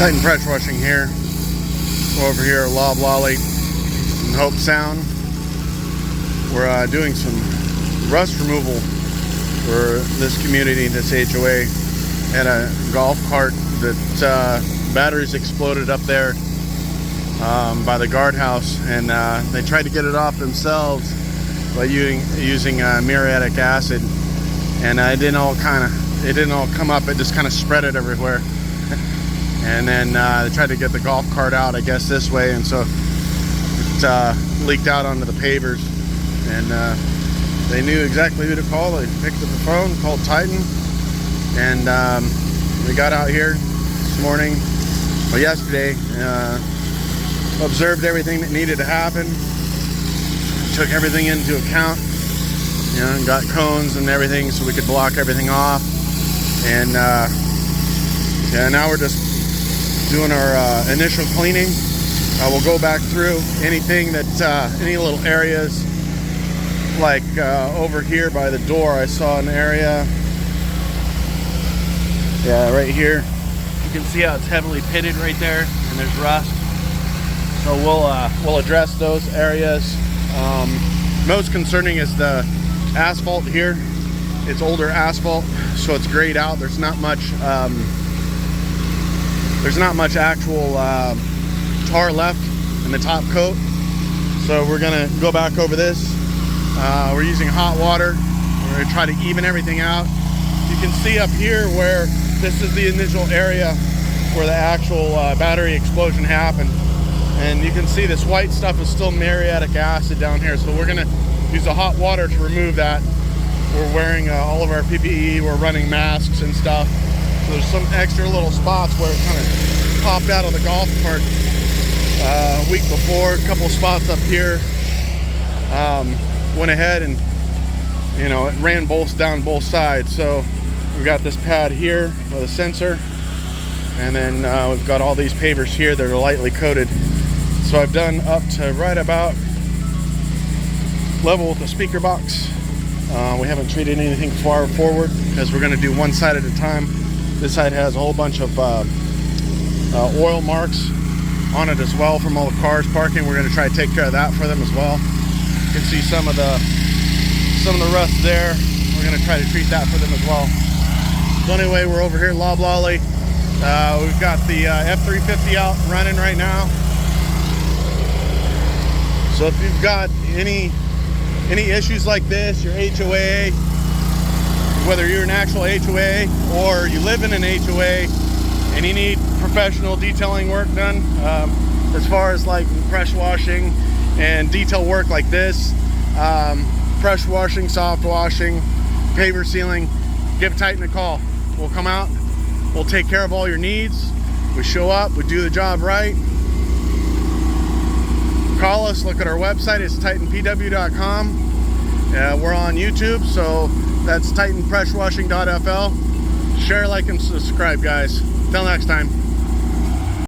Titan pressure washing here. We're over here at Loblolly and Hobe Sound. We're doing some rust removal for this community, this HOA. Had a golf cart that batteries exploded up there by the guardhouse, and they tried to get it off themselves by using muriatic acid, and it didn't all come up. It just kind of spread it everywhere. And then they tried to get the golf cart out, I guess, this way, and so it leaked out onto the pavers. And they knew exactly who to call. They picked up the phone, called Titan, and we got out here this morning, or yesterday, observed everything that needed to happen, took everything into account, you know, and got cones and everything so we could block everything off. And yeah, now we're just doing our initial cleaning. We'll go back through anything that, any little areas, like over here by the door, I saw an area, yeah, right here. You can see how it's heavily pitted right there, and there's rust. So we'll address those areas. Most concerning is the asphalt here. It's older asphalt, so it's grayed out. There's not much actual tar left in the top coat. So we're gonna go back over this. We're using hot water. We're gonna try to even everything out. You can see up here where this is the initial area where the actual battery explosion happened. And you can see this white stuff is still muriatic acid down here. So we're gonna use the hot water to remove that. We're wearing all of our PPE, we're running masks and stuff. So there's some extra little spots where it kind of popped out of the golf cart a week before. A couple of spots up here. Went ahead and, you know, it ran down both sides. So we've got this pad here with a sensor, and then we've got all these pavers here that are lightly coated. So I've done up to right about level with the speaker box. We haven't treated anything far forward because we're going to do one side at a time. This side has a whole bunch of oil marks on it as well from all the cars parking. We're going to try to take care of that for them as well. You can see some of the rust there. We're going to try to treat that for them as well. So anyway, we're over here at Loblolly. We've got the F350 out running right now. So if you've got any issues like this, your HOA, whether you're an actual HOA or you live in an HOA and you need professional detailing work done, as far as like pressure washing and detail work like this, pressure washing, soft washing, paver sealing, give Titan a call. We'll come out, we'll take care of all your needs. We show up, we do the job right. Call us, look at our website, it's titanpw.com. We're on YouTube, so that's titanpressurewashing.fl. Share, like, and subscribe, guys. Till next time.